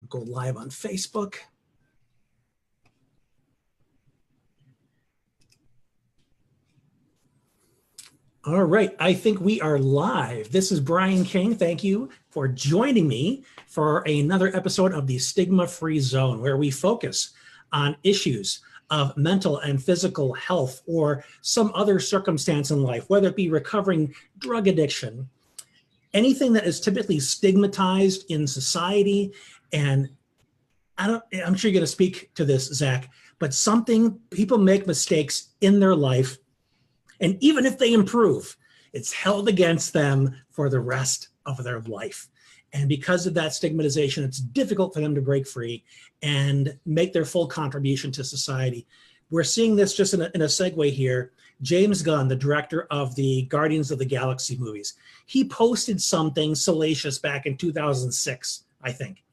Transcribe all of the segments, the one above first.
Go live on Facebook. All right, I think we are live. This is Brian King. Thank you for joining me for another episode of the Stigma Free Zone, where we focus on issues of mental and physical health or some other circumstance in life, whether it be recovering drug addiction, anything that is typically stigmatized in society. And I'm sure you're going to speak to this, Zach, but something people make mistakes in their life. And even if they improve, it's held against them for the rest of their life. And because of that stigmatization, it's difficult for them to break free and make their full contribution to society. We're seeing this just in a segue here. James Gunn, the director of the Guardians of the Galaxy movies, he posted something salacious back in 2006, I think.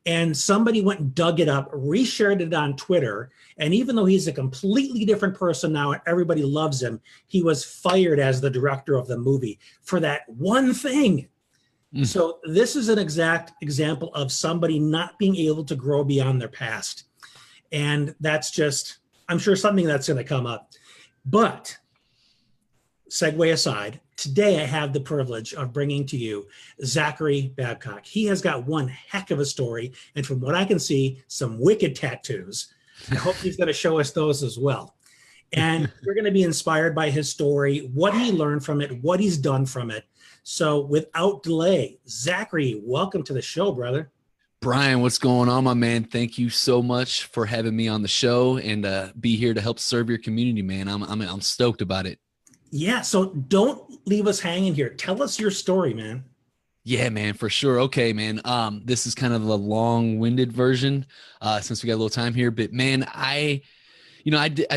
And somebody went and dug it up, reshared it on Twitter. And even though he's a completely different person now and everybody loves him, he was fired as the director of the movie for that one thing. So this is an exact example of somebody not being able to grow beyond their past. And that's just, I'm sure, something that's going to come up. But segue aside, today I have the privilege of bringing to you Zachary Babcock. He has got one heck of a story, and from what I can see, some wicked tattoos. I hope he's going to show us those as well. And we're going to be inspired by his story, what he learned from it, what he's done from it. So without delay, Zachary, welcome to the show, brother. Brian, what's going on, my man? Thank you so much for having me on the show and be here to help serve your community, man. I'm stoked about it. Yeah, so don't leave us hanging here. Tell us your story, man. Yeah, man, for sure. Okay, man. This is kind of the long-winded version since we got a little time here. But, man, I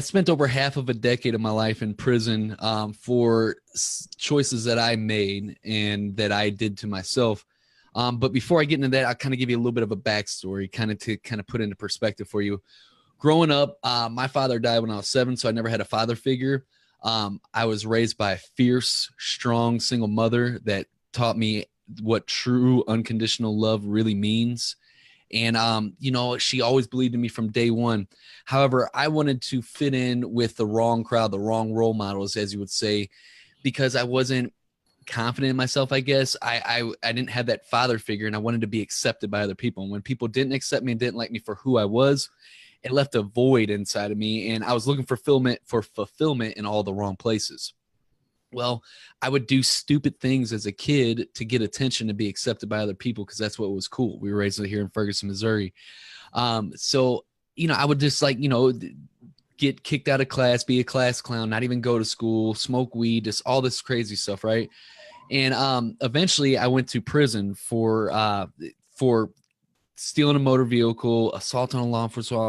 spent over half of a decade of my life in prison for choices that I made and that I did to myself. But before I get into that, I'll kind of give you a little bit of a backstory to put into perspective for you. Growing up, my father died when I was 7, so I never had a father figure. I was raised by a fierce, strong, single mother that taught me what true unconditional love really means. And, she always believed in me from day one. However, I wanted to fit in with the wrong crowd, the wrong role models, as you would say, because I wasn't confident in myself, I guess. I didn't have that father figure, and I wanted to be accepted by other people. And when people didn't accept me and didn't like me for who I was, it left a void inside of me, and I was looking for fulfillment in all the wrong places. Well, I would do stupid things as a kid to get attention, to be accepted by other people, because that's what was cool. We were raised here in Ferguson, Missouri. So, I would just get kicked out of class, be a class clown, not even go to school, smoke weed, just all this crazy stuff, right? And eventually I went to prison for stealing a motor vehicle, assault on a law enforcement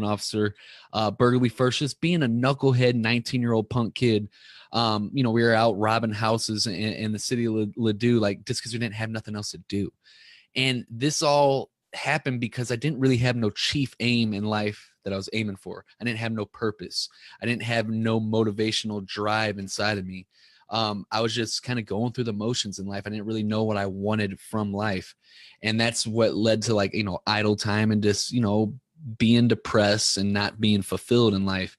officer, burglary first, just being a knucklehead 19-year-old punk kid. We were out robbing houses in the city of Ladue, just because we didn't have nothing else to do. And this all happened because I didn't really have no chief aim in life that I was aiming for. I didn't have no purpose. I didn't have no motivational drive inside of me. I was just kind of going through the motions in life. I didn't really know what I wanted from life. And that's what led to idle time and just, being depressed and not being fulfilled in life.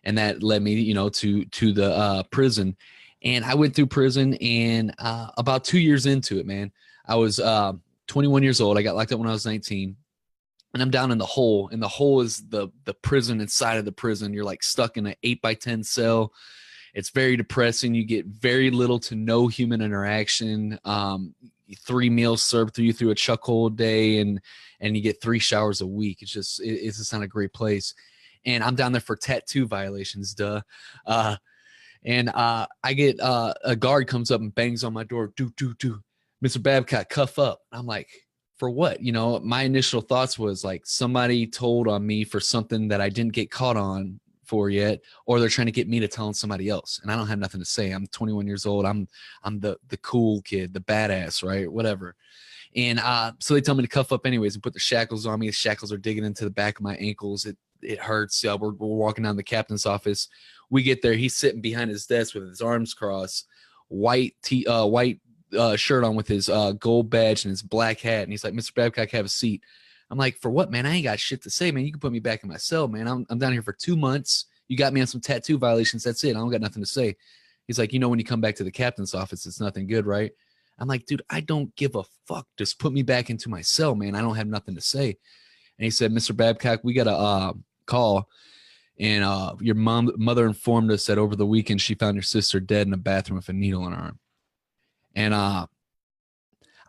And that led me, to the prison. And I went through prison, and about 2 years into it, man, I was 21 years old. I got locked up when I was 19. And I'm down in the hole. And the hole is the prison inside of the prison. You're stuck in an 8x10 cell. It's very depressing. You get very little to no human interaction. 3 meals served to you through a chuck hole a day, and you get 3 showers a week. It's just not a great place. And I'm down there for tattoo violations, duh. And I get a guard comes up and bangs on my door. Do, Mr. Babcock, cuff up. I'm like, for what? My initial thoughts was somebody told on me for something that I didn't get caught on for yet, or they're trying to get me to tell somebody else, and I don't have nothing to say. I'm 21 years old. I'm the cool kid, the badass, right? Whatever. And so they tell me to cuff up anyways and put the shackles on me. The shackles are digging into the back of my ankles. It hurts. We're walking down the captain's office. We get there. He's sitting behind his desk with his arms crossed, white shirt on with his gold badge and his black hat. And he's like, Mr. Babcock, have a seat. I'm like, for what, man? I ain't got shit to say, man. You can put me back in my cell, man. I'm down here for 2 months. You got me on some tattoo violations. That's it. I don't got nothing to say. He's like, when you come back to the captain's office, it's nothing good, right? I'm like, dude, I don't give a fuck. Just put me back into my cell, man. I don't have nothing to say. And he said, Mr. Babcock, we got a call. And your mother informed us that over the weekend she found your sister dead in a bathroom with a needle in her arm. And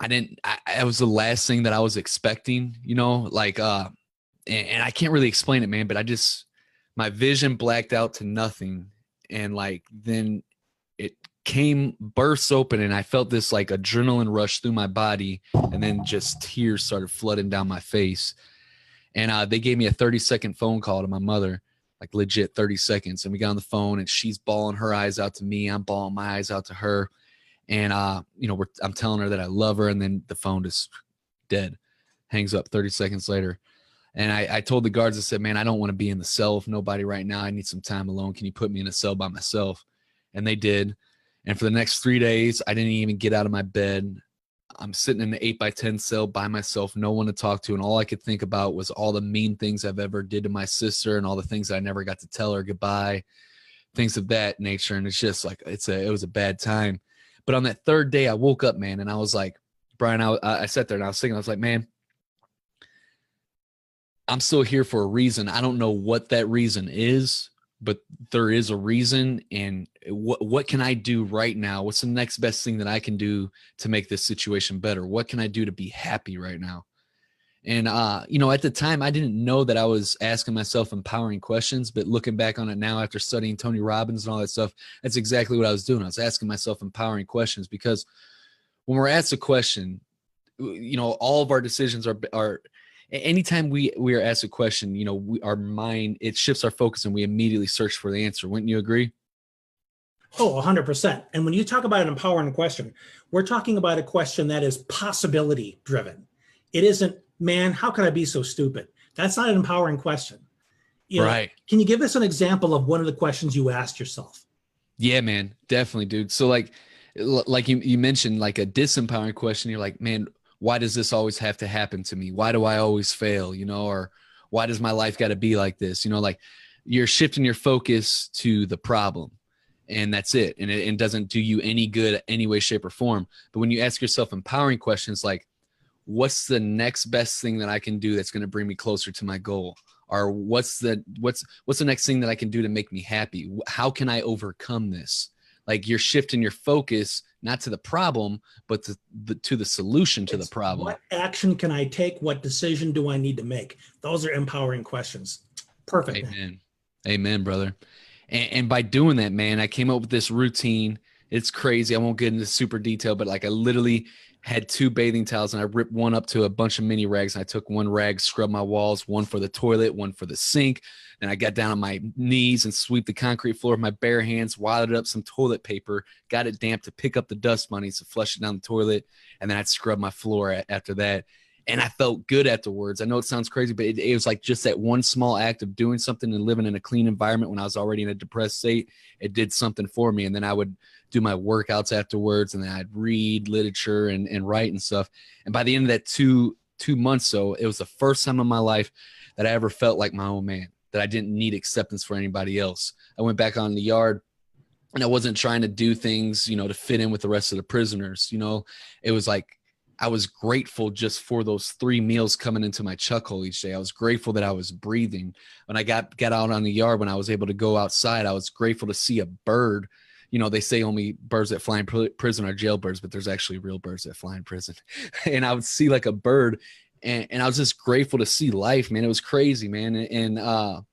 it was the last thing that I was expecting, like, and I can't really explain it, man, but my vision blacked out to nothing. And like, then it bursts open and I felt this like adrenaline rush through my body. And then just tears started flooding down my face. And they gave me a 30-second phone call to my mother, like legit 30 seconds. And we got on the phone and she's bawling her eyes out to me. I'm bawling my eyes out to her. And, I'm telling her that I love her. And then the phone just dead, hangs up 30 seconds later. And I told the guards, I said, man, I don't want to be in the cell with nobody right now. I need some time alone. Can you put me in a cell by myself? And they did. And for the next 3 days, I didn't even get out of my bed. I'm sitting in the 8x10 cell by myself, no one to talk to. And all I could think about was all the mean things I've ever did to my sister and all the things I never got to tell her goodbye, things of that nature. And it's just like, it was a bad time. But on that third day, I woke up, man, and I was like, Brian, I sat there and I was thinking, I was like, man, I'm still here for a reason. I don't know what that reason is, but there is a reason. And what can I do right now? What's the next best thing that I can do to make this situation better? What can I do to be happy right now? And, at the time, I didn't know that I was asking myself empowering questions, but looking back on it now after studying Tony Robbins and all that stuff, that's exactly what I was doing. I was asking myself empowering questions because when we're asked a question, all of our decisions are anytime we are asked a question, our mind, it shifts our focus and we immediately search for the answer. Wouldn't you agree? Oh, 100%. And when you talk about an empowering question, we're talking about a question that is possibility driven. It isn't, man, how could I be so stupid? That's not an empowering question. Right. Can you give us an example of one of the questions you asked yourself? Yeah, man, definitely, dude. So like you mentioned, like a disempowering question, you're like, man, why does this always have to happen to me? Why do I always fail? Or why does my life got to be like this? Like you're shifting your focus to the problem and that's it. And it doesn't do you any good any way, shape or form. But when you ask yourself empowering questions, like what's the next best thing that I can do that's going to bring me closer to my goal? Or what's the next thing that I can do to make me happy? How can I overcome this? Like you're shifting your focus, not to the problem, but to the solution to the problem. What action can I take? What decision do I need to make? Those are empowering questions. Perfect. Amen. Amen, brother. And by doing that, man, I came up with this routine. It's crazy. I won't get into super detail, but like I literally had 2 bathing towels and I ripped one up to a bunch of mini rags. And I took one rag, scrubbed my walls, one for the toilet, one for the sink. Then I got down on my knees and sweep the concrete floor with my bare hands, wadded up some toilet paper, got it damp to pick up the dust bunnies to flush it down the toilet. And then I'd scrub my floor after that. And I felt good afterwards. I know it sounds crazy, but it was like just that one small act of doing something and living in a clean environment when I was already in a depressed state. It did something for me. And then I would do my workouts afterwards, and then I'd read literature and write and stuff. And by the end of that two months, so it was the first time in my life that I ever felt like my own man, that I didn't need acceptance for anybody else. I went back on the yard and I wasn't trying to do things, to fit in with the rest of the prisoners. It was like, I was grateful just for those 3 meals coming into my chuck hole each day. I was grateful that I was breathing. When I got out on the yard, when I was able to go outside, I was grateful to see a bird. They say only birds that fly in prison are jailbirds, but there's actually real birds that fly in prison. And I would see like a bird and I was just grateful to see life, man. It was crazy, man. And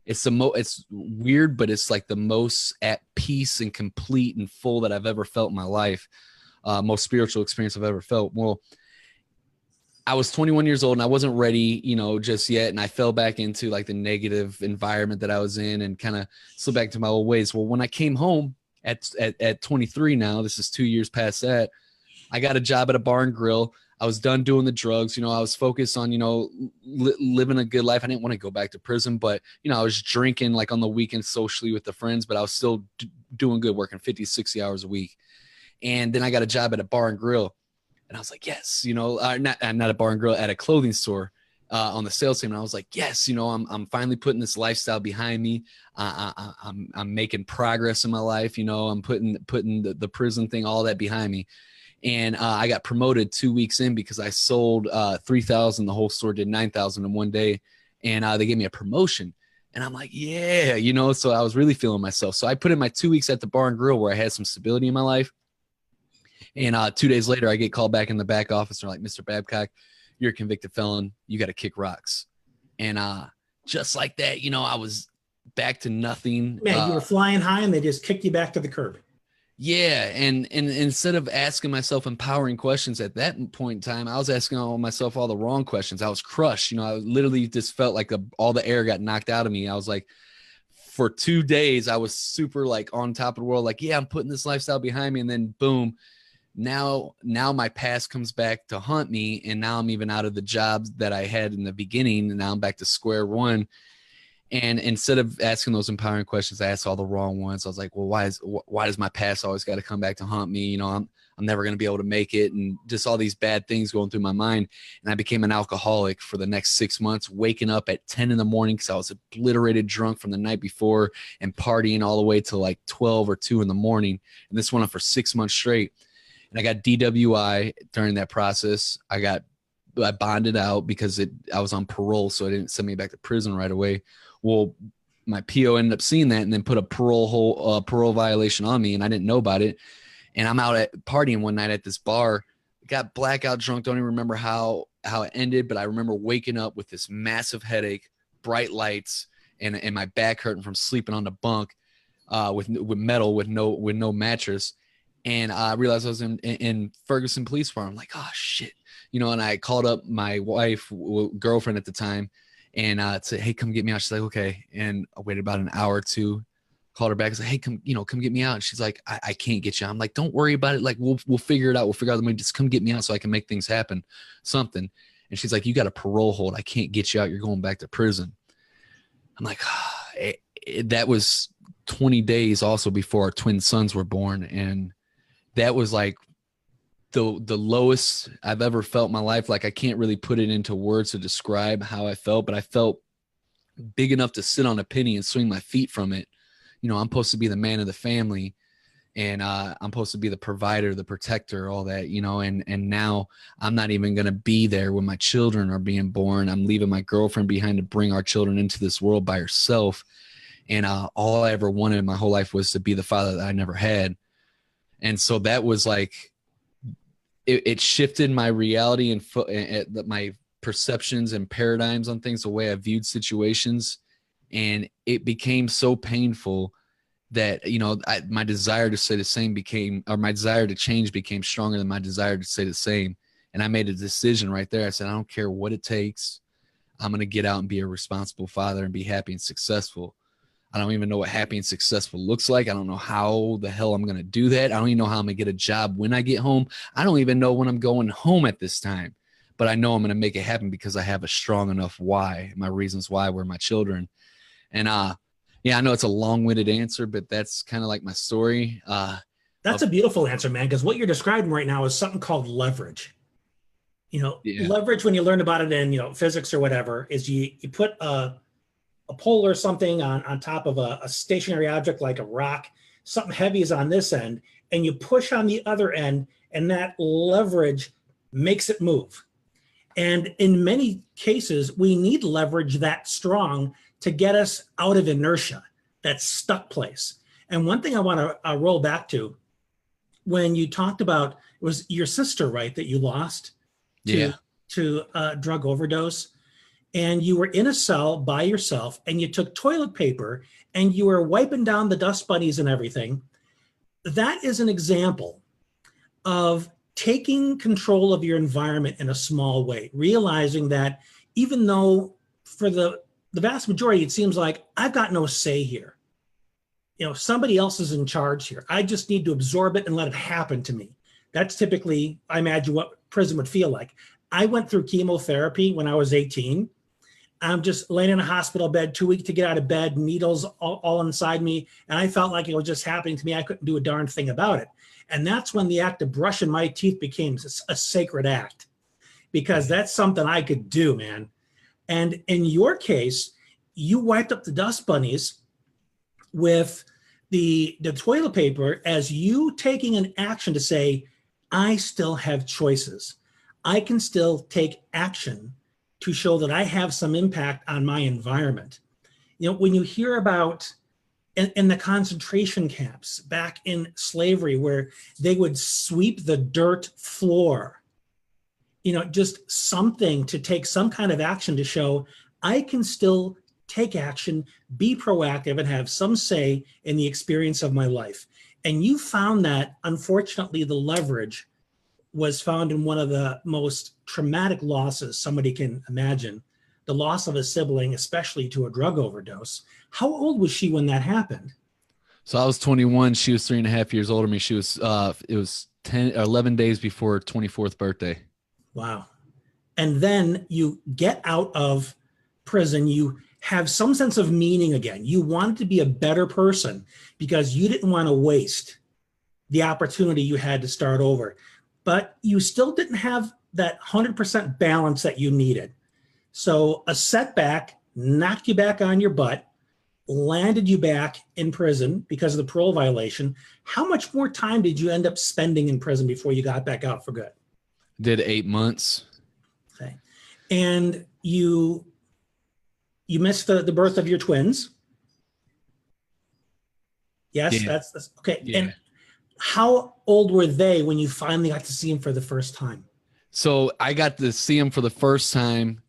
it's weird, but it's like the most at peace and complete and full that I've ever felt in my life. Most spiritual experience I've ever felt. Well, I was 21 years old and I wasn't ready, just yet. And I fell back into like the negative environment that I was in and kind of slipped back to my old ways. Well, when I came home at 23 now, this is 2 years past that, I got a job at a bar and grill. I was done doing the drugs. I was focused on, living a good life. I didn't want to go back to prison, but, I was drinking like on the weekends socially with the friends, but I was still doing good, working 50, 60 hours a week. And then I got a job at a bar and grill. And I was like, yes, not a bar and grill, at a clothing store on the sales team. And I was like, yes, I'm finally putting this lifestyle behind me. I'm making progress in my life. I'm putting the prison thing, all that behind me. And I got promoted 2 weeks in because I sold 3,000. The whole store did 9,000 in one day. And they gave me a promotion. And I'm like, yeah, so I was really feeling myself. So I put in my 2 weeks at the bar and grill where I had some stability in my life. And 2 days later, I get called back in the back office. They're like, Mr. Babcock, you're a convicted felon. You got to kick rocks. And just like that, I was back to nothing. Man, you were flying high and they just kicked you back to the curb. Yeah. And instead of asking myself empowering questions at that point in time, I was asking myself all the wrong questions. I was crushed. I literally just felt like all the air got knocked out of me. I was like, for 2 days, I was super like on top of the world. Like, yeah, I'm putting this lifestyle behind me. And then boom. Now my past comes back to haunt me, and now I'm even out of the jobs that I had in the beginning, and now I'm back to square one. And instead of asking those empowering questions, I asked all the wrong ones. I was like, well, why does my past always got to come back to haunt me? I'm never going to be able to make it, and just all these bad things going through my mind. And I became an alcoholic for the next 6 months, waking up at 10 in the morning because I was obliterated drunk from the night before and partying all the way to like 12 or 2 in the morning. And this went on for 6 months straight. And I got DWI during that process. I bonded out because I was on parole, so it didn't send me back to prison right away. Well, my PO ended up seeing that and then put a parole violation on me, and I didn't know about it. And I'm out at partying one night at this bar, got blackout drunk. Don't even remember how it ended, but I remember waking up with this massive headache, bright lights, and my back hurting from sleeping on the bunk with metal with no mattress. And I realized I was in Ferguson Police Department. I'm like, oh, shit. And I called up my wife, girlfriend at the time, and said, hey, come get me out. She's like, okay. And I waited about an hour or two, called her back. I said, hey, come get me out. And she's like, I can't get you out. I'm like, don't worry about it. Like, we'll figure it out. We'll figure out the money. Just come get me out so I can make things happen, something. And she's like, you got a parole hold. I can't get you out. You're going back to prison. I'm like, that was 20 days also before our twin sons were born. And that was like the lowest I've ever felt in my life. Like, I can't really put it into words to describe how I felt, but I felt big enough to sit on a penny and swing my feet from it. I'm supposed to be the man of the family, and I'm supposed to be the provider, the protector, all that, and now I'm not even going to be there when my children are being born. I'm leaving my girlfriend behind to bring our children into this world by herself. And all I ever wanted in my whole life was to be the father that I never had. And so that was like, it shifted my reality and my perceptions and paradigms on things, the way I viewed situations. And it became so painful that, my desire to stay the same my desire to change became stronger than my desire to stay the same. And I made a decision right there. I said, I don't care what it takes. I'm going to get out and be a responsible father and be happy and successful. I don't even know what happy and successful looks like. I don't know how the hell I'm going to do that. I don't even know how I'm going to get a job when I get home. I don't even know when I'm going home at this time, but I know I'm going to make it happen because I have a strong enough why. My reasons why were my children. And yeah, I know it's a long-winded answer, but that's kind of like my story. That's a beautiful answer, man, because what you're describing right now is something called leverage. Leverage, when you learn about it in, physics or whatever, is you put a pole or something on top of a stationary object like a rock, something heavy is on this end, and you push on the other end, and that leverage makes it move. And in many cases, we need leverage that strong to get us out of inertia, that stuck place. And one thing I want to roll back to, when you talked about, it was your sister, right, that you lost to drug overdose. And you were in a cell by yourself, and you took toilet paper and you were wiping down the dust bunnies and everything. That is an example of taking control of your environment in a small way, realizing that even though for the vast majority, it seems like I've got no say here. Somebody else is in charge here. I just need to absorb it and let it happen to me. That's typically, I imagine, what prison would feel like. I went through chemotherapy when I was 18. I'm just laying in a hospital bed, too weak to get out of bed, needles all inside me. And I felt like it was just happening to me. I couldn't do a darn thing about it. And that's when the act of brushing my teeth became a sacred act, because that's something I could do, man. And in your case, you wiped up the dust bunnies with the toilet paper as you taking an action to say, I still have choices. I can still take action to show that I have some impact on my environment. You know, when you hear about in the concentration camps back in slavery, where they would sweep the dirt floor, you know, just something to take some kind of action to show I can still take action, be proactive, and have some say in the experience of my life. And you found that, unfortunately, the leverage was found in one of the most traumatic losses somebody can imagine, the loss of a sibling, especially to a drug overdose. How old was she when that happened? So I was 21. She was 3.5 years older than me. She was, it was 11 days before her 24th birthday. Wow. And then you get out of prison, you have some sense of meaning again. You wanted to be a better person because you didn't want to waste the opportunity you had to start over. But you still didn't have that 100% balance that you needed. So a setback knocked you back on your butt, landed you back in prison because of the parole violation. How much more time did you end up spending in prison before you got back out for good? Did 8 months. Okay. And you missed the birth of your twins. Yes, Yeah. that's okay. Yeah. And how old were they when you finally got to see them for the first time? So I got to see them for the first time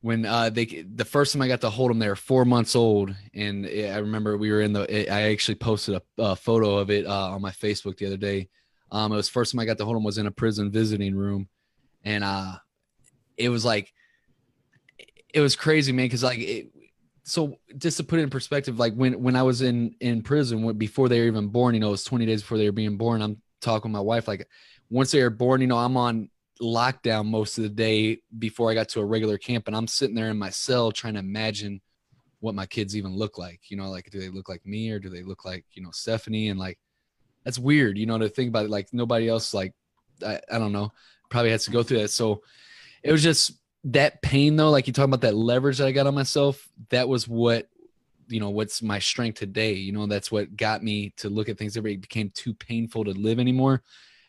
when the first time I got to hold them, they were 4 months old. And I remember we were I actually posted a photo of it on my Facebook the other day. It was the first time I got to hold them was in a prison visiting room. And it was like, it was crazy, man. Cause like, so just to put it in perspective, like when I was in prison, before they were even born, you know, it was 20 days before they were being born. I'm talking with my wife, like once they were born, you know, I'm on lockdown most of the day before I got to a regular camp. And I'm sitting there in my cell trying to imagine what my kids even look like, you know, like, do they look like me or do they look like, you know, Stephanie? And like, that's weird, you know, to think about it. Like nobody else, like, I don't know, probably has to go through that. So it was just that pain though. Like you talk about that leverage that I got on myself. That was what, you know, what's my strength today. You know, that's what got me to look at things. It became too painful to live anymore.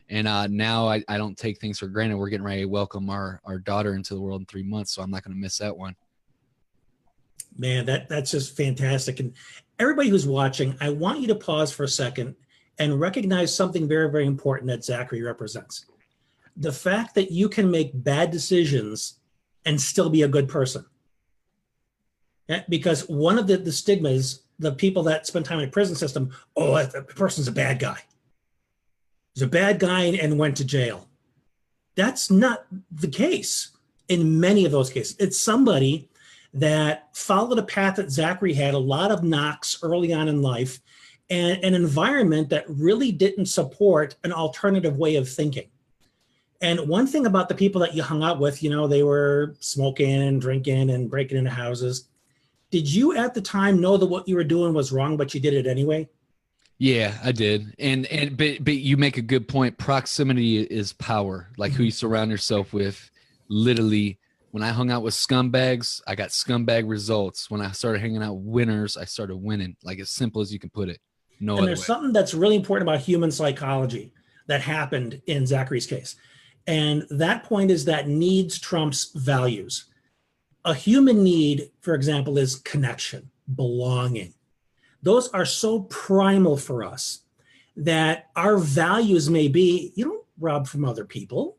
And now I don't take things for granted. We're getting ready to welcome our daughter into the world in 3 months. So I'm not going to miss that one. Man, that's just fantastic. And everybody who's watching, I want you to pause for a second and recognize something very, very important that Zachary represents. The fact that you can make bad decisions and still be a good person. Yeah, because one of the stigmas, the people that spend time in the prison system, oh, the person's a bad guy. He's a bad guy and went to jail. That's not the case in many of those cases. It's somebody that followed a path that Zachary had, a lot of knocks early on in life, and an environment that really didn't support an alternative way of thinking. And one thing about the people that you hung out with, you know, they were smoking and drinking and breaking into houses. Did you at the time know that what you were doing was wrong, but you did it anyway? Yeah, I did. But you make a good point. Proximity is power. Like who you surround yourself with. Literally, when I hung out with scumbags, I got scumbag results. When I started hanging out with winners, I started winning. Like as simple as you can put it. No And there's something that's really important about human psychology that happened in Zachary's case. And that point is that needs trumps values. A human need, for example, is connection, belonging. Those are so primal for us that our values may be, you don't rob from other people,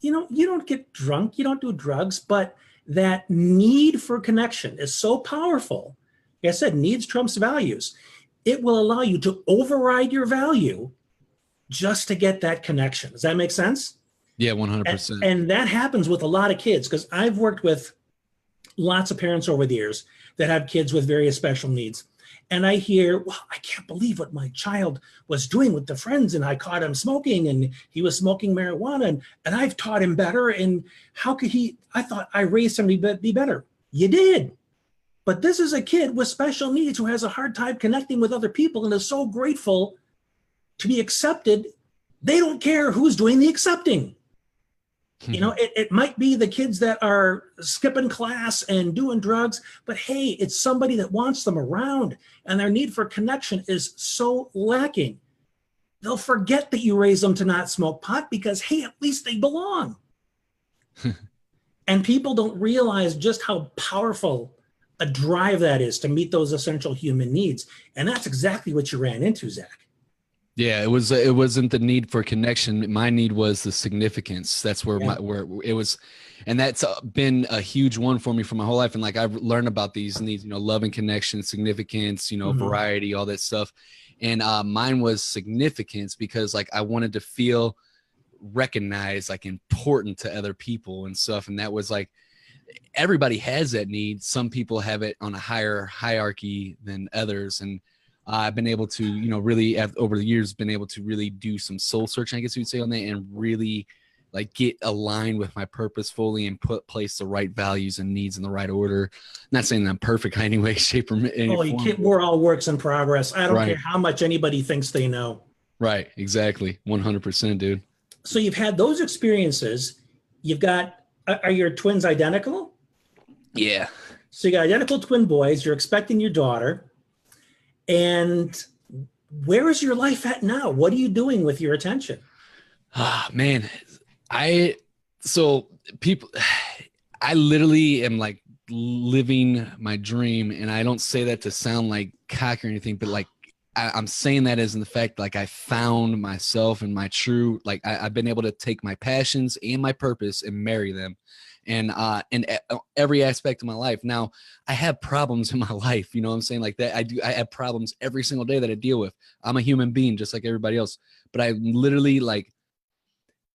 you know, you don't get drunk, you don't do drugs, but that need for connection is so powerful. Like I said, needs trumps values. It will allow you to override your value just to get that connection. Does that make sense? Yeah, 100%. And that happens with a lot of kids, because I've worked with lots of parents over the years that have kids with various special needs. And I hear, well, I can't believe what my child was doing with the friends. And I caught him smoking and he was smoking marijuana and I've taught him better. And how could I thought I raised him to be better. You did. But this is a kid with special needs who has a hard time connecting with other people and is so grateful to be accepted. They don't care who's doing the accepting. You know, it might be the kids that are skipping class and doing drugs, but hey, it's somebody that wants them around, and their need for connection is so lacking. They'll forget that you raised them to not smoke pot because, hey, at least they belong. And people don't realize just how powerful a drive that is to meet those essential human needs. And that's exactly what you ran into, Zach. Yeah, it wasn't the need for connection. My need was the significance. That's where where it was. And that's been a huge one for me for my whole life. And like, I've learned about these needs, you know, love and connection, significance, you know, variety, all that stuff. And mine was significance because like, I wanted to feel recognized, like important to other people and stuff. And that was like, everybody has that need. Some people have it on a higher hierarchy than others. And I've been able to, you know, really over the years, been able to really do some soul searching, I guess you'd say, on that, and really like get aligned with my purpose fully and place the right values and needs in the right order. Not saying that I'm perfect in any way, shape, or any you can't. We're all works in progress. I don't care how much anybody thinks they know. Right. Exactly. 100%, dude. So you've had those experiences. You've got, are your twins identical? Yeah. So you got identical twin boys. You're expecting your daughter. And where is your life at now? What are you doing with your attention? Ah, man. I literally am like living my dream. And I don't say that to sound like cocky or anything, but like, I'm saying that as in the fact, like I found myself and my true, like I've been able to take my passions and my purpose and marry them. And in every aspect of my life. Now I have problems in my life, you know what I'm saying? Like that I have problems every single day that I deal with. I'm a human being just like everybody else, but I literally like,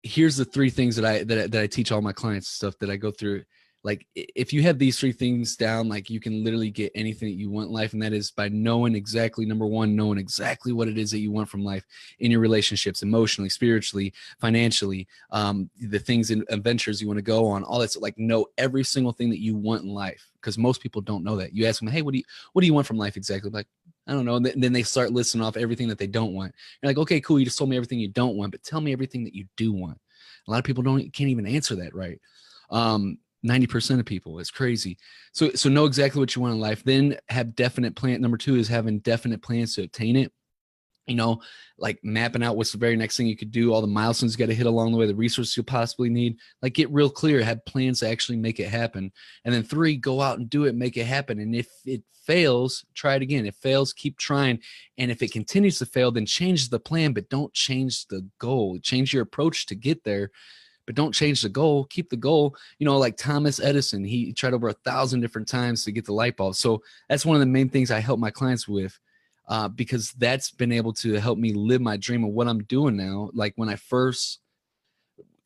here's the three things that I teach all my clients stuff that I go through. Like if you have these three things down, like you can literally get anything that you want in life. And that is by knowing exactly, number one, knowing exactly what it is that you want from life in your relationships, emotionally, spiritually, financially, the things and adventures you want to go on, all that. So like know every single thing that you want in life. Because most people don't know that. You ask them, hey, what do you want from life exactly? Like, I don't know. And then they start listing off everything that they don't want. You're like, okay, cool. You just told me everything you don't want, but tell me everything that you do want. A lot of people can't even answer that right. 90% of people. It's crazy. So know exactly what you want in life. Then have definite plan. Number two is having definite plans to obtain it. You know, like mapping out what's the very next thing you could do, all the milestones you got to hit along the way, the resources you'll possibly need. Like get real clear, have plans to actually make it happen. And then three, go out and do it, make it happen. And if it fails, try it again. If it fails, keep trying. And if it continues to fail, then change the plan, but don't change the goal. Change your approach to get there. But don't change the goal. Keep the goal. You know, like Thomas Edison, he tried over 1,000 different times to get the light bulb. So that's one of the main things I help my clients with, because that's been able to help me live my dream of what I'm doing now. Like when I first,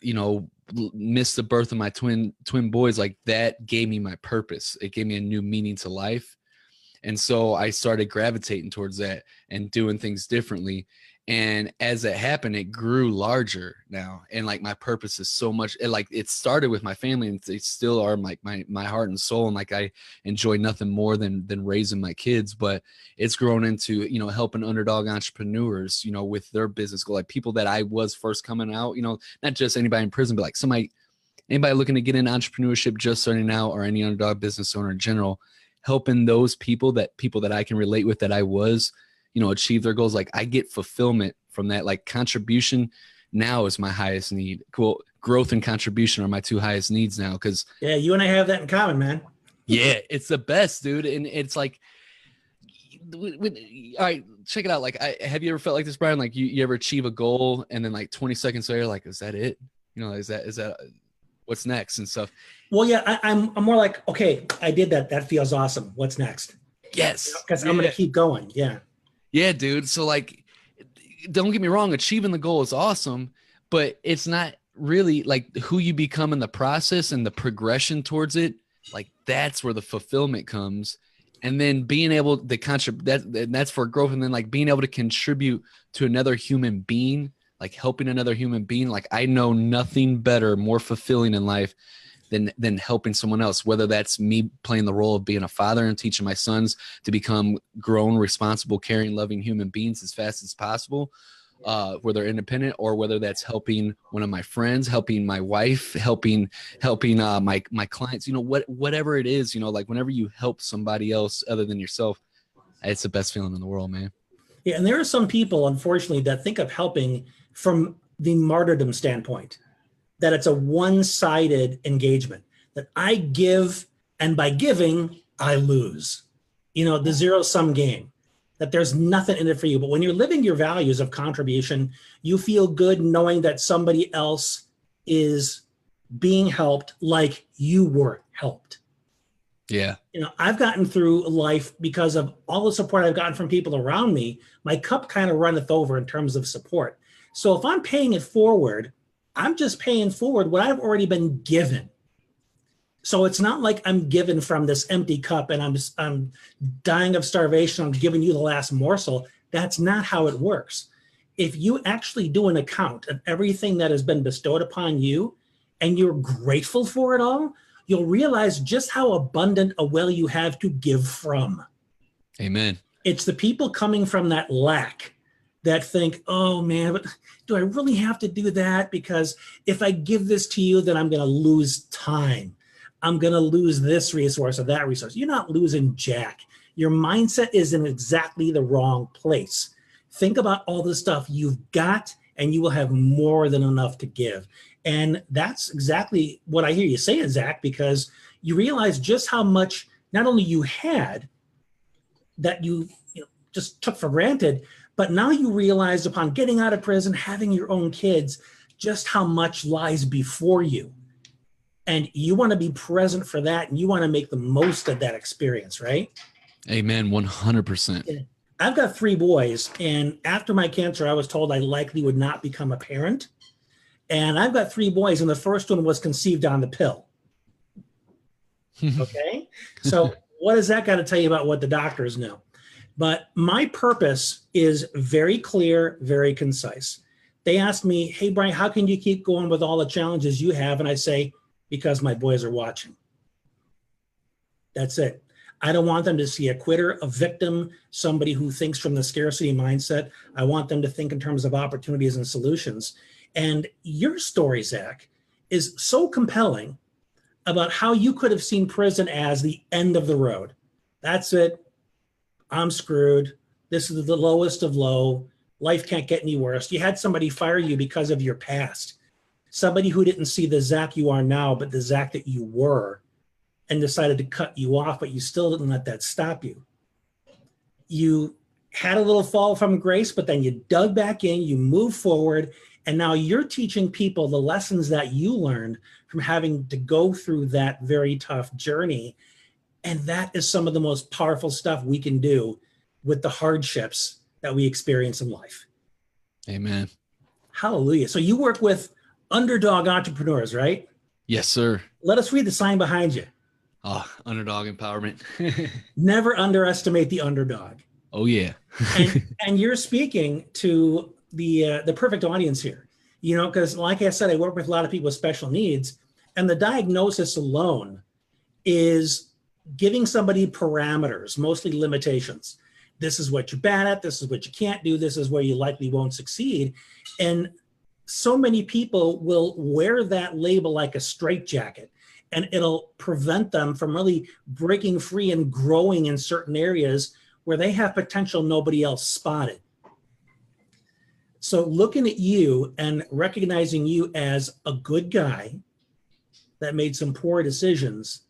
you know, missed the birth of my twin boys, like that gave me my purpose. It gave me a new meaning to life. And so I started gravitating towards that and doing things differently. And as that happened, it grew larger now. And like my purpose is so much, it started with my family, and they still are like my heart and soul. And like I enjoy nothing more than raising my kids, but it's grown into, you know, helping underdog entrepreneurs, you know, with their business goal, like people that I was first coming out, you know, not just anybody in prison, but like anybody looking to get into entrepreneurship, just starting out, or any underdog business owner in general, helping those people that I can relate with, that I was, you know, achieve their goals. Like I get fulfillment from that. Like contribution now is my highest need. Cool. Growth and contribution are my two highest needs now. Cause yeah, you and I have that in common, man. Yeah, it's the best, dude. And it's like, all right, check it out. Like, have you ever felt like this, Brian? Like you ever achieve a goal and then like 20 seconds later, like, is that it? You know, is that what's next and stuff? Well, yeah, I'm more like, okay, I did that. That feels awesome. What's next? Yes. Because I'm going to keep going. Yeah. Yeah, dude. So like, don't get me wrong, achieving the goal is awesome, but it's not really like who you become in the process and the progression towards it. Like that's where the fulfillment comes. And then being able to that's for growth. And then like being able to contribute to another human being, like helping another human being. Like I know nothing better, more fulfilling in life than helping someone else, whether that's me playing the role of being a father and teaching my sons to become grown, responsible, caring, loving human beings as fast as possible, where they're independent, or whether that's helping one of my friends, helping my wife, helping my clients, whatever it is, like whenever you help somebody else other than yourself, it's the best feeling in the world, man. Yeah, and there are some people, unfortunately, that think of helping from the martyrdom standpoint, that it's a one-sided engagement, that I give, and by giving, I lose. The zero-sum game, that there's nothing in it for you. But when you're living your values of contribution, you feel good knowing that somebody else is being helped like you were helped. Yeah. I've gotten through life because of all the support I've gotten from people around me. My cup kind of runneth over in terms of support. So if I'm paying it forward, I'm just paying forward what I've already been given. So it's not like I'm given from this empty cup and I'm dying of starvation. I'm giving you the last morsel. That's not how it works. If you actually do an account of everything that has been bestowed upon you and you're grateful for it all, you'll realize just how abundant a well you have to give from. Amen. It's the people coming from that lack that think, oh man, but do I really have to do that? Because if I give this to you, then I'm going to lose time. I'm going to lose this resource or that resource. You're not losing jack. Your mindset is in exactly the wrong place. Think about all the stuff you've got, and you will have more than enough to give. And that's exactly what I hear you saying, Zach, because you realize just how much not only you had that you just took for granted, but now you realize upon getting out of prison, having your own kids, just how much lies before you. And you want to be present for that, and you want to make the most of that experience, right? Amen. 100%. I've got 3 boys, and after my cancer, I was told I likely would not become a parent. And I've got 3 boys, and the first one was conceived on the pill. Okay? So what does that got to tell you about what the doctors know? But my purpose is very clear, very concise. They asked me, hey, Brian, how can you keep going with all the challenges you have? And I say, because my boys are watching. That's it. I don't want them to see a quitter, a victim, somebody who thinks from the scarcity mindset. I want them to think in terms of opportunities and solutions. And your story, Zach, is so compelling about how you could have seen prison as the end of the road. That's it. I'm screwed. This is the lowest of low. Life can't get any worse. You had somebody fire you because of your past. Somebody who didn't see the Zach you are now, but the Zach that you were, and decided to cut you off, but you still didn't let that stop you. You had a little fall from grace, but then you dug back in, you moved forward, and now you're teaching people the lessons that you learned from having to go through that very tough journey. And that is some of the most powerful stuff we can do with the hardships that we experience in life. Amen. Hallelujah. So you work with underdog entrepreneurs, right? Yes, sir. Let us read the sign behind you. Oh, underdog empowerment. Never underestimate the underdog. Oh, yeah. and you're speaking to the perfect audience here, because like I said, I work with a lot of people with special needs, and the diagnosis alone is giving somebody parameters, mostly limitations. This is what you're bad at. This is what you can't do. This is where you likely won't succeed. And so many people will wear that label like a straitjacket, and it'll prevent them from really breaking free and growing in certain areas where they have potential nobody else spotted. So looking at you and recognizing you as a good guy that made some poor decisions,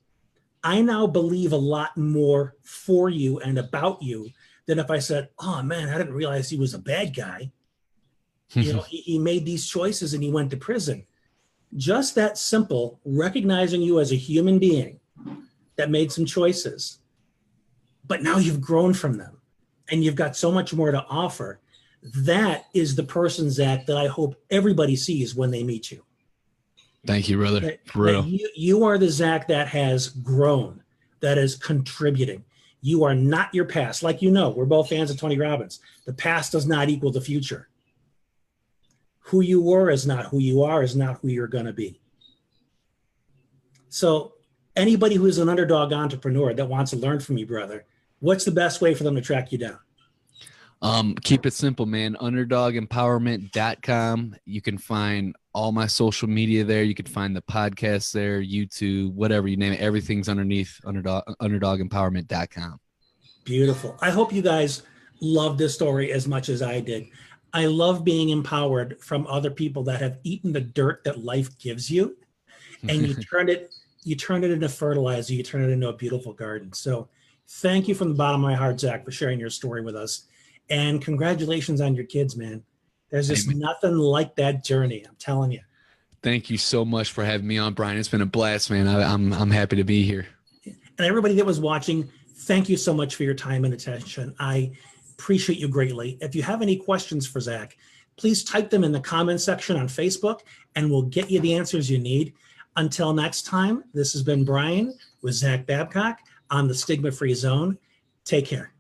I now believe a lot more for you and about you than if I said, oh man, I didn't realize he was a bad guy. He made these choices and he went to prison. Just that simple, recognizing you as a human being that made some choices, but now you've grown from them and you've got so much more to offer. That is the person, Zach, that I hope everybody sees when they meet you. Thank you, brother. For real. You are the Zach that has grown, that is contributing. You are not your past. Like we're both fans of Tony Robbins. The past does not equal the future. Who you were is not who you are, is not who you're going to be. So anybody who's an underdog entrepreneur that wants to learn from you, brother, what's the best way for them to track you down? Keep it simple, man. Underdogempowerment.com. You can find all my social media there. You can find the podcast there, YouTube, whatever you name it. Everything's underneath underdogempowerment.com. Beautiful. I hope you guys love this story as much as I did. I love being empowered from other people that have eaten the dirt that life gives you, and you turn it into fertilizer. You turn it into a beautiful garden. So thank you from the bottom of my heart, Zach, for sharing your story with us. And congratulations on your kids, man. There's just nothing like that journey. I'm telling you. Thank you so much for having me on, Brian. It's been a blast, man. I'm happy to be here. And everybody that was watching, thank you so much for your time and attention. I appreciate you greatly. If you have any questions for Zach, please type them in the comment section on Facebook, and we'll get you the answers you need. Until next time, this has been Brian with Zach Babcock on the Stigma Free Zone. Take care.